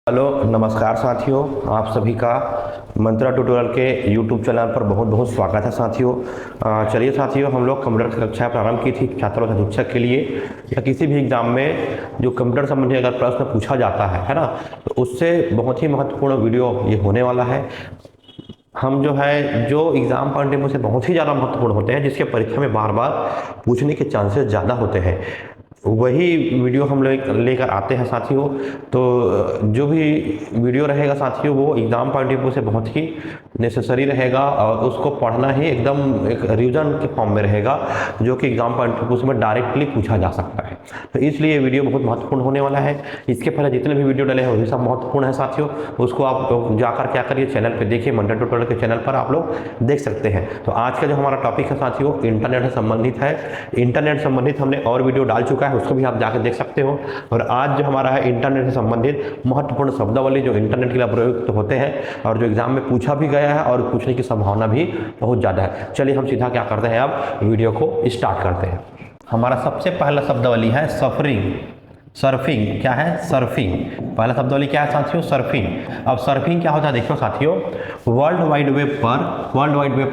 Hello नमस्कार साथियों, आप सभी का मंत्रा ट्यूटोरियल के यूट्यूब चैनल पर बहुत बहुत स्वागत है साथियों। चलिए साथियों, हम लोग कंप्यूटर की कक्षाएं प्रारंभ की थी छात्रों तथा शिक्षक के लिए, या किसी भी एग्जाम में जो कंप्यूटर संबंधी अगर प्रश्न पूछा जाता है ना, तो उससे बहुत ही महत्वपूर्ण वीडियो ये होने वाला है। हम जो एग्जाम पॉइंट ऑफ व्यू से बहुत ही ज़्यादा महत्वपूर्ण होते हैं, जिसके परीक्षा में बार बार पूछने के चांसेस ज़्यादा होते हैं, वही वीडियो हम लेकर आते हैं साथियों। तो जो भी वीडियो रहेगा साथियों, वो एग्जाम पॉइंट ऑफ व्यू से बहुत ही नेसेसरी रहेगा और उसको पढ़ना ही एकदम एक रिवीजन के फॉर्म में रहेगा, जो कि एग्जाम पॉइंट ऑफ व्यू से डायरेक्टली पूछा जा सकता है। तो इसलिए वीडियो बहुत महत्वपूर्ण होने वाला है। इसके पहले जितने भी वीडियो डले हैं वही सब महत्वपूर्ण है साथियों। उसको आप जाकर क्या करिए, चैनल पर देखिए, मंत्रा ट्यूटोरियल के चैनल पर आप लोग देख सकते हैं। तो आज का जो हमारा टॉपिक है साथियों, इंटरनेट से संबंधित है। इंटरनेट संबंधित हमने और वीडियो डाल चुका है, उसको भी आप जाकर देख सकते हो। और आज जो हमारा है इंटरनेट से संबंधित महत्वपूर्ण शब्दावली जो इंटरनेट के लिए प्रयुक्त होते हैं और जो एग्जाम में पूछा भी गया है और पूछने की संभावना भी बहुत ज़्यादा है। चलिए हम सीधा क्या करते हैं, अब वीडियो को स्टार्ट करते हैं। हमारा सबसे पहला शब्दावली है सफरिंग, सर्फिंग। क्या है? सर्फिंग। पहला शब्दावली क्या है साथियों? सर्फिंग। अब सर्फिंग क्या होता है, देखो साथियों, वर्ल्ड वाइड वेब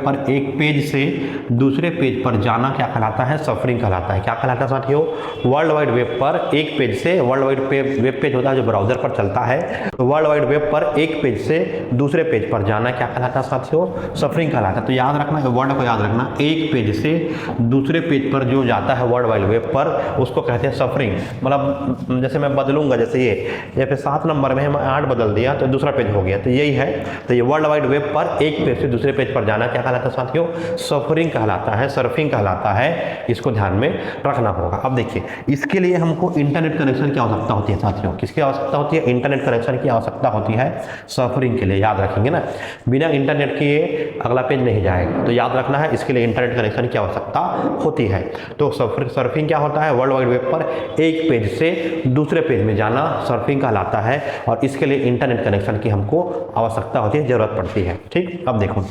पर एक पेज से दूसरे पेज पर जाना क्या कहलाता है? सफरिंग कहलाता है। क्या कहलाता है साथियों? वर्ल्ड वाइड वेब पर एक पेज से, वर्ल्ड वाइड वेब पेज होता है जो ब्राउजर पर चलता है, तो वर्ल्ड वाइड वेब पर एक पेज से दूसरे पेज पर जाना क्या कहलाता है साथियों? सफरिंग कहलाता है। तो याद रखना, वर्ड को याद रखना, एक पेज से दूसरे पेज पर जो जाता है वर्ल्ड वाइड वेब पर, उसको कहते हैं सफरिंग। मतलब जैसे मैं बदलूंगा, जैसे ये पे 7 नंबर में मैं 8 बदल दिया तो दूसरा पेज हो गया, तो यही है। तो ये वर्ल्ड वाइड वेब पर एक पेज से दूसरे पेज पर जाना क्या कहलाता है साथियों? सफरिंग कहलाता है, सर्फिंग कहलाता है। इसको ध्यान में रखना होगा। अब देखिए, इसके लिए हमको इंटरनेट कनेक्शन की आवश्यकता होती है साथियों। किसकी आवश्यकता होती है? इंटरनेट कनेक्शन की आवश्यकता होती है सफरिंग के लिए। याद रखेंगे ना, बिना इंटरनेट के अगला पेज नहीं जाएगा, तो याद रखना है, इसके लिए इंटरनेट कनेक्शन की आवश्यकता होती है। तो सर्फिंग क्या होता है? वर्ल्ड वाइड वेब पर एक पेज से दूसरे पेज में जाना सर्फिंग कहलाता है, और इसके लिए इंटरनेट कनेक्शन की हमको आवश्यकता होती है, जरूरत पड़ती है। ठीक, अब देखो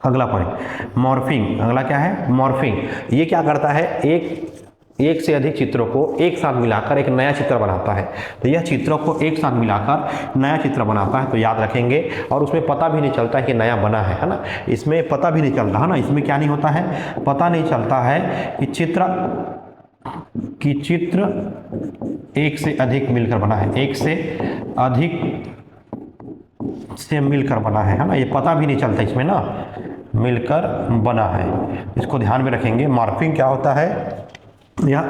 अगला पॉइंट, मॉर्फिंग। अगला क्या है? मॉर्फिंग। ये क्या करता है? एक से अधिक चित्रों को एक साथ मिलाकर एक नया चित्र बनाता है। तो यह चित्रों को एक साथ मिलाकर नया चित्र बनाता है, तो याद रखेंगे। और उसमें पता भी नहीं चलता है कि नया बना है ना, इसमें पता भी नहीं चलता है ना, इसमें क्या नहीं होता है, पता नहीं चलता है कि चित्र एक से अधिक मिलकर बना है, एक से अधिक से मिलकर बना है ना, ये पता भी नहीं चलता इसमें ना, मिलकर बना है। इसको ध्यान में रखेंगे। मॉर्फिंग क्या होता है? यह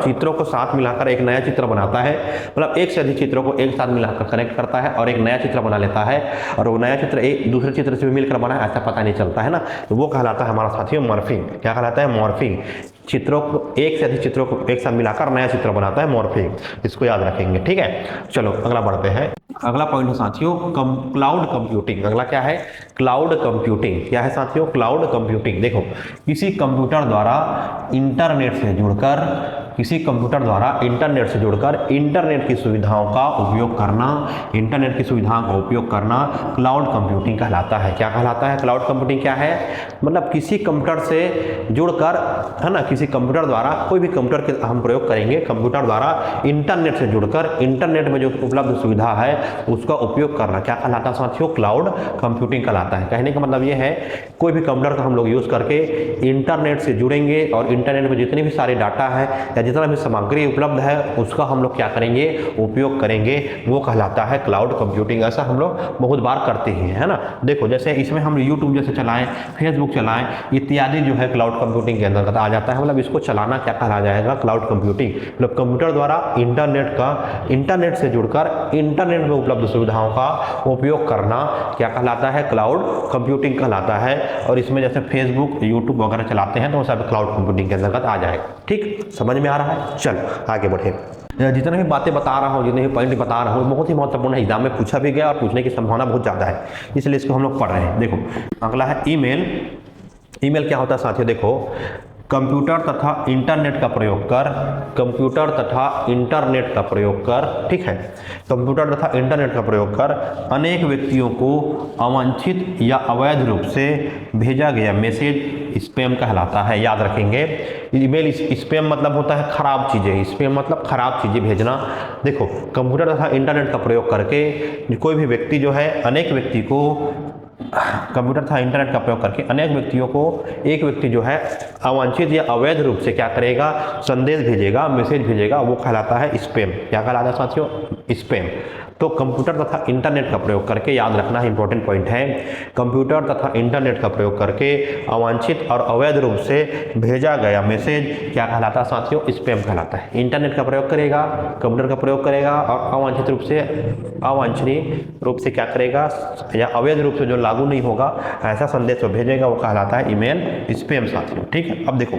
चित्रों को साथ मिलाकर एक नया चित्र बनाता है, मतलब एक से अधिक चित्रों को एक साथ मिलाकर कनेक्ट करता है और एक नया चित्र बना लेता है, और वो नया चित्र एक दूसरे चित्र से भी मिलकर बना है, ऐसा पता नहीं चलता है ना, तो वो कहलाता है हमारा साथियों मॉर्फिंग। क्या कहलाता है? मॉर्फिंग। चित्रों को, एक से अधिक चित्रों को एक साथ मिलाकर नया चित्र बनाता है, मॉर्फिंग। इसको याद रखेंगे। ठीक है, चलो अगला बढ़ते हैं। अगला पॉइंट है साथियों क्लाउड कंप्यूटिंग। अगला क्या है? Cloud computing. क्या है साथियों? Cloud computing. देखो, किसी कंप्यूटर द्वारा इंटरनेट से जुड़कर इंटरनेट की सुविधाओं का उपयोग करना, क्लाउड कंप्यूटिंग कहलाता है। क्या कहलाता है? क्लाउड कंप्यूटिंग क्या है? मतलब किसी कंप्यूटर से जुड़कर, है ना, किसी कंप्यूटर द्वारा, कोई भी कंप्यूटर के हम प्रयोग करेंगे, कंप्यूटर द्वारा इंटरनेट से जुड़कर इंटरनेट में जो उपलब्ध सुविधा है उसका उपयोग करना क्या कहलाता है साथियों? क्लाउड कंप्यूटिंग कहलाता है। कहने का मतलब ये है, कोई भी कंप्यूटर का हम लोग यूज करके इंटरनेट से जुड़ेंगे और इंटरनेट में जितने भी सारे डाटा है या जितना भी सामग्री उपलब्ध है उसका हम लोग क्या करेंगे? उपयोग करेंगे, वो कहलाता है क्लाउड कंप्यूटिंग। ऐसा हम लोग बहुत बार करते हैं, है ना। देखो, जैसे इसमें हम यूट्यूब जैसे चलाएं, फेसबुक चलाएं, इत्यादि जो है क्लाउड कंप्यूटिंग के अंतर्गत आ जाता है। मतलब इसको चलाना क्या कहा जाएगा? Cloud computing. मतलब कंप्यूटर द्वारा इंटरनेट से जुड़कर इंटरनेट में उपलब्ध सुविधाओं का उपयोग करना क्या कहलाता है? क्लाउड कंप्यूटिंग कहलाता है। और इसमें जैसे फेसबुक, यूट्यूब वगैरह चलाते हैं तो वो सब क्लाउड कंप्यूटिंग के अंतर्गत आ जाएगा। ठीक, समझ में आ रहा है? चलो आगे बढ़े। जितने भी बातें बता रहा हूँ, जितने भी पॉइंट बता रहा हूँ, बहुत ही महत्वपूर्ण है, एग्जाम में पूछा भी गया और पूछने की संभावना बहुत ज़्यादा है, इसलिए इसको हम लोग पढ़ रहे हैं। देखो, अगला है ईमेल। ईमेल क्या होता है साथियों? देखो, कंप्यूटर तथा इंटरनेट का प्रयोग कर, कंप्यूटर तथा इंटरनेट का प्रयोग कर, ठीक है, कंप्यूटर तथा इंटरनेट का प्रयोग कर अनेक व्यक्तियों को अवांछित या अवैध रूप से भेजा गया मैसेज स्पैम कहलाता है। याद रखेंगे, ईमेल स्पैम मतलब होता है खराब चीज़ें, स्पैम मतलब खराब चीज़ें भेजना। देखो, कंप्यूटर तथा इंटरनेट का प्रयोग करके कोई भी व्यक्ति जो है अनेक व्यक्ति को, कंप्यूटर तथा इंटरनेट का प्रयोग करके अनेक व्यक्तियों को एक व्यक्ति जो है अवांछित या अवैध रूप से क्या करेगा, संदेश भेजेगा, मैसेज भेजेगा, वो कहलाता है स्पैम। क्या कहलाता है साथियों? स्पैम। तो कंप्यूटर तथा इंटरनेट का प्रयोग करके, याद रखना है, इंपॉर्टेंट पॉइंट है, कंप्यूटर तथा इंटरनेट का प्रयोग करके अवांछित और अवैध रूप से भेजा गया मैसेज क्या कहलाता है साथियों? स्पैम कहलाता है। इंटरनेट का प्रयोग करेगा, कंप्यूटर का प्रयोग करेगा और अवांछित रूप से, अवांछनीय रूप से क्या करेगा या अवैध रूप से जो लागू नहीं होगा ऐसा संदेश वो भेजेगा, वो कहलाता है ईमेल स्पैम साथियों। ठीक है, अब देखो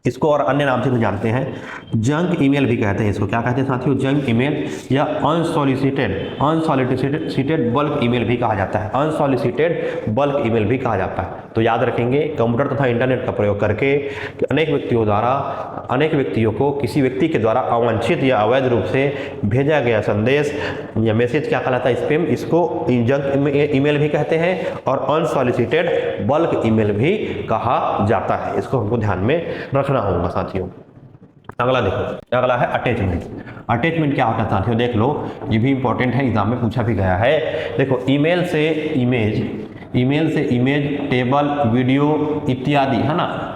इसको और अन्य नाम से भी जानते हैं, जंक ईमेल भी कहते हैं इसको। क्या कहते हैं साथियों? जंक ईमेल या अनसॉलिसिटेड बल्क ईमेल भी कहा जाता है, अनसॉलिसिटेड बल्क ईमेल भी कहा जाता है। तो याद रखेंगे, कंप्यूटर तथा इंटरनेट का प्रयोग करके अनेक व्यक्तियों को किसी व्यक्ति के द्वारा अवांछित या अवैध रूप से भेजा गया संदेश या मैसेज क्या कहलाता है? स्पैम। इसको जंक ईमेल भी कहते हैं और अनसॉलिसिटेड बल्क ईमेल भी कहा जाता है। इसको हमको ध्यान में रखना होगा साथियों। अगला देखो, अगला है अटैचमेंट। अटैचमेंट क्या होता है साथियों? देख लो, ये भी इंपॉर्टेंट है, एग्जाम में पूछा भी गया है। देखो, ईमेल से इमेज, टेबल, वीडियो इत्यादि, है ना,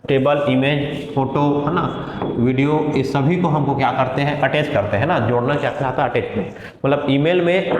टेबल, इमेज, फोटो, है ना, वीडियो, ये सभी को हमको क्या करते हैं? अटैच करते हैं ना। जोड़ना क्या कहलाता है? अटैचमेंट। मतलब ईमेल में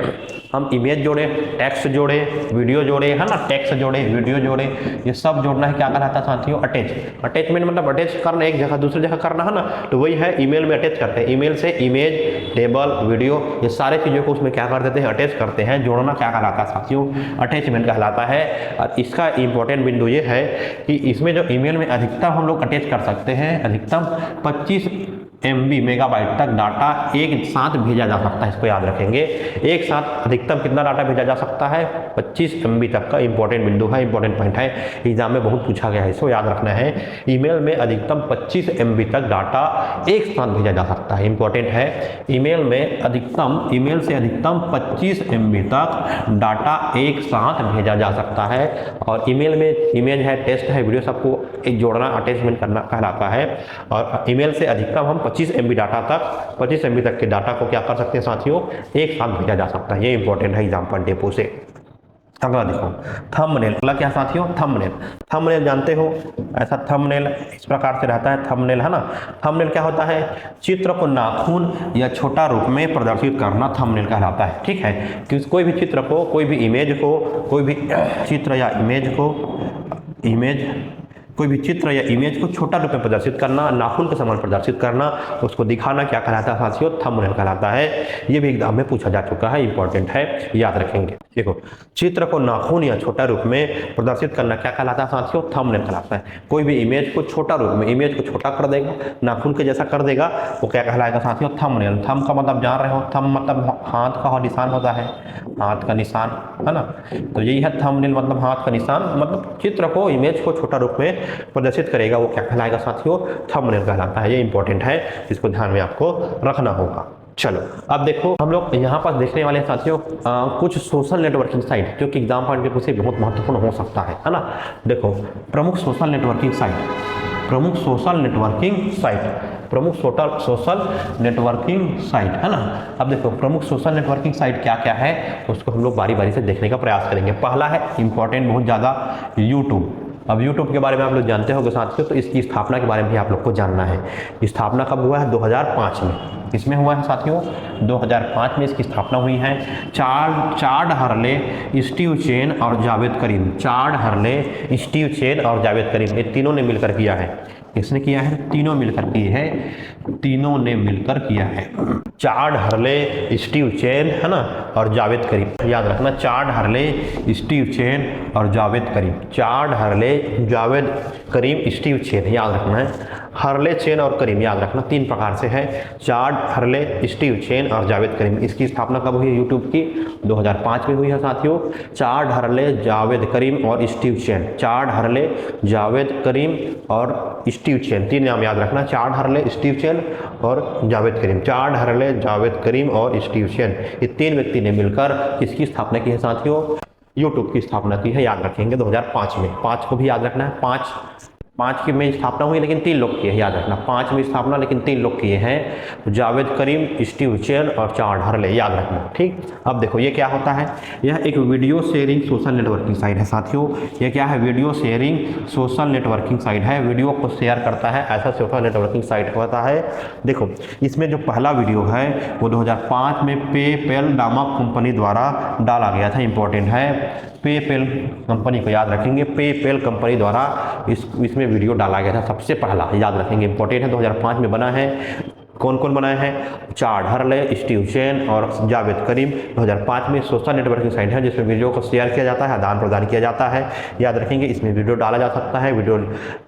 हम इमेज जोड़े, टेक्स्ट जोड़े, वीडियो जोड़े, है ना, टेक्स्ट जोड़े, वीडियो जोड़े, ये सब जोड़ना है, क्या कहलाता है साथियों? अटैच। अटैचमेंट मतलब अटैच करना, एक जगह दूसरी जगह करना, है ना, तो वही है ईमेल में अटैच करते हैं। ईमेल से इमेज, टेबल, वीडियो, ये सारे चीज़ों को उसमें क्या कर देते हैं? अटैच करते हैं। जोड़ना क्या कहलाता है साथियों? अटैचमेंट कहलाता है। और इसका इंपॉर्टेंट बिंदु ये है कि इसमें जो ईमेल में अधिकतम हम लोग अटैच कर सकते हैं, अधिकतम 25 MB मेगाबाइट तक डाटा एक साथ भेजा जा सकता है। इसको याद रखेंगे, एक साथ अधिकतम कितना डाटा भेजा जा सकता है? 25 MB तक का इंपॉर्टेंट बिंदु है, इंपॉर्टेंट पॉइंट है, एग्जाम में बहुत पूछा गया है, इसको याद रखना है। ईमेल में अधिकतम 25 MB तक डाटा एक साथ भेजा जा सकता है, इंपॉर्टेंट है। ईमेल से अधिकतम 25 MB तक डाटा एक साथ भेजा जा सकता है। और ईमेल में इमेज है, टेक्स्ट है, वीडियो, सबको एक जोड़ना, अटैचमेंट करना कहलाता है। और ईमेल से अधिकतम हम 25 MB तक के डाटा को क्या कर सकते हैं साथियों? एक साथ भेजा जा सकता है। ये इंपॉर्टेंट है एग्जाम पॉइंट ऑफ व्यू से। अगला देखो, थंबनेल। अगला क्या साथियों? थंबनेल। थंबनेल जानते हो, ऐसा थंबनेल इस प्रकार से रहता है, थंबनेल, है ना। थंबनेल क्या होता है? चित्र को नाखून या छोटा रूप में प्रदर्शित करना थंबनेल कहलाता है। ठीक है, कि कोई भी चित्र को, कोई भी इमेज को, कोई भी चित्र या इमेज को, कोई भी चित्र या इमेज को छोटा रूप में प्रदर्शित करना, नाखून के समान प्रदर्शित करना, उसको दिखाना क्या कहलाता है साथियों? थंबनेल कहलाता है। ये भी एग्जाम में पूछा जा चुका है, इंपॉर्टेंट है, याद रखेंगे। देखो, चित्र को नाखून या छोटा रूप में प्रदर्शित करना क्या कहलाता है साथियों? थंबनेल कहलाता है। कोई भी इमेज को छोटा रूप में, इमेज को छोटा कर देगा, नाखून के जैसा कर देगा, वो क्या कहलाएगा साथियों? थंबनेल। थंब का मतलब जान रहे हो, थंब मतलब हाथ का निशान होता है, हाथ का निशान, है ना। तो यही है थंबनेल, मतलब हाथ का निशान, मतलब चित्र को, इमेज को छोटा रूप में प्रदर्शित करेगा, वो क्या कहलाएगा साथियों? थंबनेल कहलाता है। ये इंपॉर्टेंट है, इसको ध्यान में आपको रखना होगा। चलो, अब देखो, हम लोग यहाँ पर देखने वाले साथियों कुछ सोशल नेटवर्किंग साइट जो कि एग्जाम पॉइंट ऑफ व्यू से बहुत महत्वपूर्ण हो सकता है ना। देखो, प्रमुख सोशल नेटवर्किंग साइट, है ना। अब देखो, प्रमुख सोशल नेटवर्किंग साइट क्या क्या है, उसको हम लोग बारी बारी से देखने का प्रयास करेंगे। पहला है इंपॉर्टेंट बहुत ज़्यादा, यूट्यूब। अब YouTube के बारे में आप लोग जानते होंगे साथियों, तो इसकी स्थापना के बारे में भी आप लोग को जानना है। स्थापना कब हुआ है? 2005 में। इसमें हुआ है साथियों 2005 में इसकी स्थापना हुई है। चार्ड हर्ले, स्टीव चेन और जावेद करीम, चार्ड हर्ले, स्टीव चेन और जावेद करीम, ये तीनों ने मिलकर किया है। किसने किया है? तीनों मिलकर की है। तीनों ने मिलकर किया है। चार्ड हर्ले, स्टीव चेन, है ना, और जावेद करीम। याद रखना, चार्ड हर्ले, स्टीव चेन और जावेद करीम। चार्ड हर्ले, जावेद करीम, स्टीव चेन, याद रखना है। हर्ले, चेन और करीम याद रखना, 3 प्रकार से है। चार्ड हर्ले, स्टीव चेन और जावेद करीम। इसकी स्थापना कब हुई है यूट्यूब की? 2005 में हुई है साथियों। चार्ड हर्ले, जावेद करीम और Steve Chen. Chad Hurley, Jawed Karim और स्टीव चेन, 3 नाम याद रखना। चार्ड हर्ले, स्टीव चेन और जावेद करीम। चार्ड हर्ले, जावेद करीम और स्टीव चेन, ये 3 व्यक्ति ने मिलकर किसकी स्थापना की है साथियों? यूट्यूब की स्थापना की है। याद रखेंगे 2005 में। 5 को भी याद रखना है। 5 की में स्थापना हुई, लेकिन 3 लोग किए हैं। याद रखना, 5 में स्थापना लेकिन 3 लोग किए हैं, जावेद करीम, स्टीव चेन और चार्ड हर्ले। याद रखना, ठीक। अब देखो ये क्या होता है, यह एक video sharing social networking site है साथियों। ये क्या है? Video sharing social networking site है। वीडियो को शेयर करता है, ऐसा सोशल नेटवर्किंग साइट होता है। देखो इसमें जो पहला वीडियो है वो 2005 में पेपैल नामक कंपनी द्वारा डाला गया था। इंपॉर्टेंट है, पेपैल कंपनी को याद रखेंगे। पेपैल कंपनी द्वारा इसमें वीडियो डाला गया था सबसे पहला। याद रखेंगे, इंपॉर्टेंट है। 2005 में बना है। कौन कौन बनाए हैं? चार्ड हर्ले, स्टीव चेन और जावेद करीम। 2005 में सोशल नेटवर्किंग साइट है जिसमें वीडियो को शेयर किया जाता है, आदान प्रदान किया जाता है। याद रखेंगे, इसमें वीडियो डाला जा सकता है, वीडियो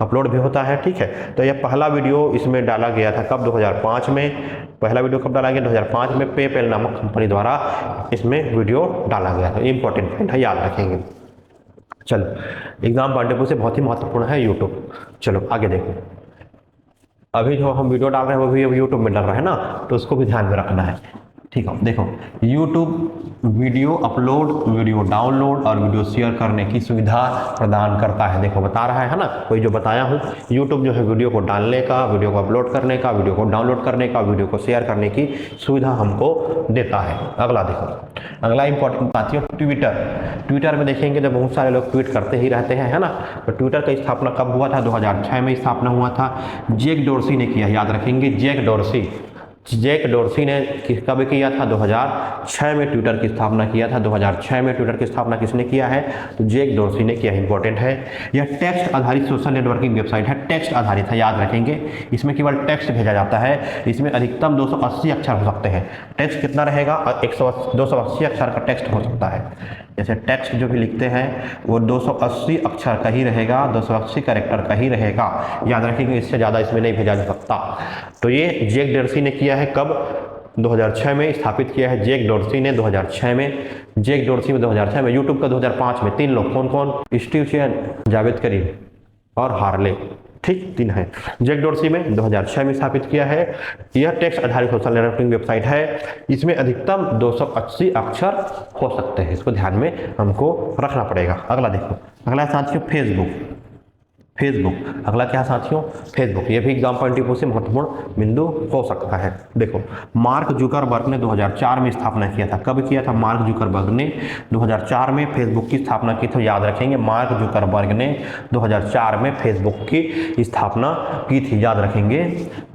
अपलोड भी होता है, ठीक है। तो यह पहला वीडियो इसमें डाला गया था कब? 2005 में। पहला वीडियो कब डाला गया? 2005 में पेपैल नामक कंपनी द्वारा इसमें वीडियो डाला गया था। इंपॉर्टेंट पॉइंट है, याद रखेंगे। चलो, एग्जाम पॉइंट ऑफ व्यू से बहुत ही महत्वपूर्ण है यूट्यूब। चलो आगे देखो। अभी जो हम वीडियो डाल रहे हैं वो भी यूट्यूब में डाल रहे हैं ना, तो उसको भी ध्यान में रखना है, ठीक है। देखो YouTube video upload, video download और वीडियो शेयर करने की सुविधा प्रदान करता है। देखो बता रहा है ना, कोई जो बताया हूँ। यूट्यूब जो है वीडियो को डालने का, वीडियो को अपलोड करने का, वीडियो को डाउनलोड करने का, वीडियो को शेयर करने की सुविधा हमको देता है। अगला देखो, अगला इंपॉर्टेंट साथियों, ट्विटर में देखेंगे तो बहुत सारे लोग ट्वीट करते ही रहते हैं, है ना। तो ट्विटर का स्थापना कब हुआ था? 2006 में स्थापना हुआ था। जैक डोर्सी ने किया। याद रखेंगे, जैक डोर्सी ने कब किया था? 2006 में ट्विटर की स्थापना किया था। 2006 में ट्विटर की स्थापना किसने किया है? तो जैक डोर्सी ने किया। इंपॉर्टेंट है। यह टेक्स्ट आधारित सोशल नेटवर्किंग वेबसाइट है। टेक्स्ट आधारित है, याद रखेंगे। इसमें केवल टेक्स्ट भेजा जाता है। इसमें अधिकतम 280 अक्षर हो सकते हैं। टेक्स्ट कितना रहेगा? 280 अक्षर का टेक्स्ट हो सकता है। जैसे टेक्स्ट जो भी लिखते हैं वो 280 अक्षर का ही रहेगा, 280 कैरेक्टर का ही रहेगा। याद रखेंगे, इससे ज़्यादा इसमें नहीं भेजा जा सकता। तो ये जैक डोर्सी ने किया है कब? 2006 में स्थापित किया है जैक डोर्सी ने 2006 में। जैक डोर्सी में 2006 में। यूट्यूब का 2005 में। 3 लोग कौन कौन? स्टीव चेन, जावेद करीम और हार्ले, ठीक, 3 है। जैक डोर्सी में 2006 में स्थापित किया है। यह टेक्स्ट आधारित सोशल नेटवर्किंग वेबसाइट है। इसमें अधिकतम 280 अक्षर हो सकते हैं। इसको ध्यान में हमको रखना पड़ेगा। अगला देखो, अगला साथियों फेसबुक। अगला क्या साथियों? फेसबुक। ये भी एग्जाम पॉइंट ऑफ व्यू से महत्वपूर्ण बिंदु हो सकता है। देखो, मार्क जुकरबर्ग ने 2004 में स्थापना किया था। कब किया था? मार्क जुकरबर्ग ने 2004 में फेसबुक की स्थापना की। तो याद रखेंगे, मार्क जुकरबर्ग ने 2004 में फेसबुक की स्थापना की थी। याद रखेंगे।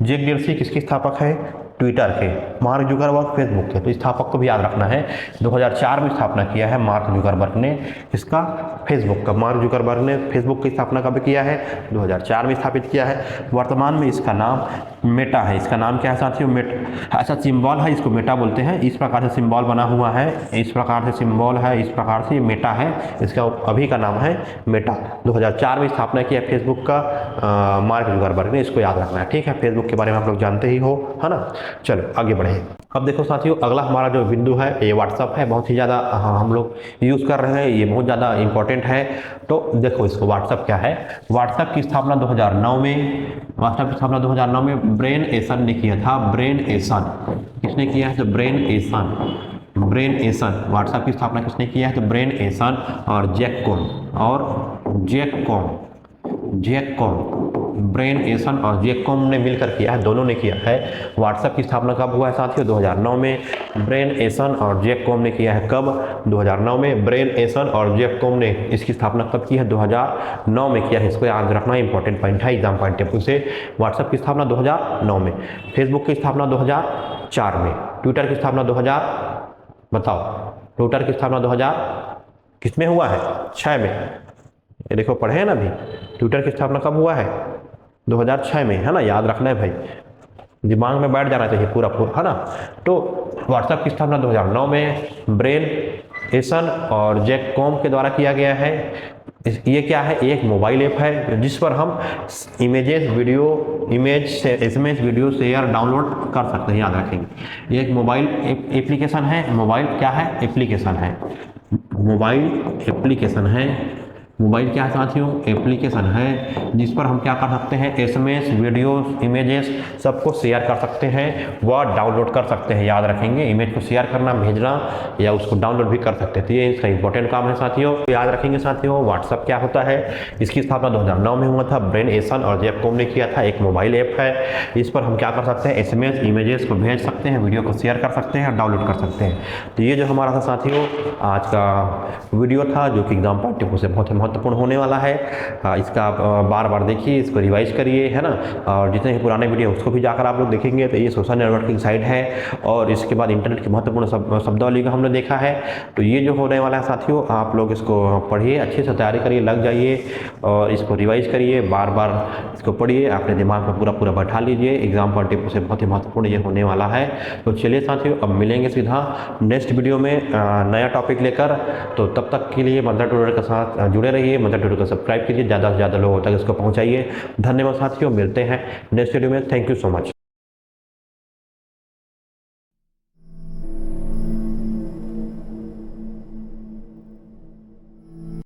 जैक डोर्सी किसकी स्थापक है? ट्विटर के। मार्क जुकरबर्ग फेसबुक के। तो स्थापक को भी याद रखना है। 2004 में स्थापना किया है मार्क जुकरबर्ग ने। इसका? फेसबुक का। मार्क जुकरबर्ग ने फेसबुक की स्थापना कब किया है? 2004 में स्थापित किया है। वर्तमान में इसका नाम मेटा है। इसका नाम क्या है साथियों? मेटा। ऐसा सिंबल है, इसको मेटा बोलते हैं। इस प्रकार से सिंबल बना हुआ है, इस प्रकार से सिंबल है, इस प्रकार से मेटा है। इसका अभी का नाम है मेटा। 2004 में स्थापना किया फेसबुक का मार्क जुकरबर्ग ने। इसको याद रखना है, ठीक है। फेसबुक के बारे में आप लोग जानते ही हो, है ना। चलो आगे बढ़े। अब देखो साथियों, अगला हमारा जो बिंदु है ये व्हाट्सअप है। बहुत ही ज़्यादा हम लोग यूज़ कर रहे हैं, ये बहुत ज़्यादा इंपॉर्टेंट है। तो देखो इसको, व्हाट्सअप क्या है? व्हाट्सअप की स्थापना 2009 में ब्रेन एसन ने किया था। ब्रेन एसन किसने किया है? तो ब्रेन एसन। व्हाट्सएप की स्थापना किसने किया है? तो ब्रेन एसन और जैक कॉम। ब्रेन एसन और जैक कॉम ने मिलकर किया है, दोनों ने किया है। व्हाट्सएप की स्थापना कब हुआ है साथियों? 2009 में। ब्रेन एसन और जैक कॉम ने किया है कब? 2009 में। ब्रेन एसन और जैक कॉम ने इसकी स्थापना कब की है? 2009 में किया है। इसको याद रखना, इंपॉर्टेंट पॉइंट है एग्जाम पॉइंट ऑफ व्यू से। व्हाट्सएप की स्थापना 2009 में। फेसबुक की स्थापना 2004 में। ट्विटर की स्थापना 2000, बताओ, ट्विटर की स्थापना 2000 किसमें हुआ है? 6 में। ये देखो, पढ़े हैं ना अभी। ट्विटर की स्थापना कब हुआ है? 2006 में, है ना। याद रखना है भाई, दिमाग में बैठ जाना चाहिए पूरा पूरा, है ना। तो व्हाट्सएप की स्थापना 2009 में ब्रेन एसन और जैक कॉम के द्वारा किया गया है। ये क्या है, एक मोबाइल ऐप है जिस पर हम images video SMS video share download कर सकते हैं, याद रखेंगे। ये एक मोबाइल एप्लीकेशन है। मोबाइल क्या है, एप्लीकेशन है। मोबाइल एप्लीकेशन है। मोबाइल क्या है साथियों, एप्लीकेशन है जिस पर हम क्या कर सकते हैं, एसएमएस वीडियो इमेजेस सबको शेयर कर सकते हैं व डाउनलोड कर सकते हैं, याद रखेंगे। इमेज को शेयर करना, भेजना या उसको डाउनलोड भी कर सकते हैं। तो ये इसका इंपॉर्टेंट काम है साथियों, याद रखेंगे साथियों। व्हाट्सएप क्या होता है, इसकी स्थापना 2009 में हुआ था। ब्रेन एसन और जैक कॉम ने किया था। एक मोबाइल ऐप है, इस पर हम क्या कर सकते हैं, एसएमएस इमेजेस को भेज सकते हैं, वीडियो को शेयर कर सकते हैं और डाउनलोड कर सकते हैं। तो ये जो हमारा था साथियों आज का वीडियो था, जो कि एग्जाम पॉइंट ऑफ व्यू से बहुत महत्वपूर्ण होने वाला है। इसका आप बार बार देखिए, इसको रिवाइज करिए, है ना। और जितने भी पुराने वीडियो उसको भी जाकर आप लोग देखेंगे। तो ये सोशल नेटवर्किंग साइट है और इसके बाद इंटरनेट की महत्वपूर्ण शब्दावली का हमने देखा है। तो ये जो होने वाला है साथियों, आप लोग इसको पढ़िए, अच्छे से तैयारी करिए, लग जाइए और इसको रिवाइज करिए, बार बार इसको पढ़िए, अपने दिमाग में पूरा बैठा लीजिए। एग्जाम पॉइंट ऑफ व्यू से बहुत ही महत्वपूर्ण ये होने वाला है। तो चलिए साथियों, अब मिलेंगे सीधा नेक्स्ट वीडियो में नया टॉपिक लेकर। तो तब तक के लिए मंत्रा ट्यूटोरियल के साथ जुड़े रहिए। मंत्रा ट्यूटोरियल को सब्सक्राइब कीजिए, ज़्यादा से ज़्यादा लोगों तक इसको पहुंचाइए। धन्यवाद साथियों, मिलते हैं नेक्स्ट वीडियो में। Thank you so much.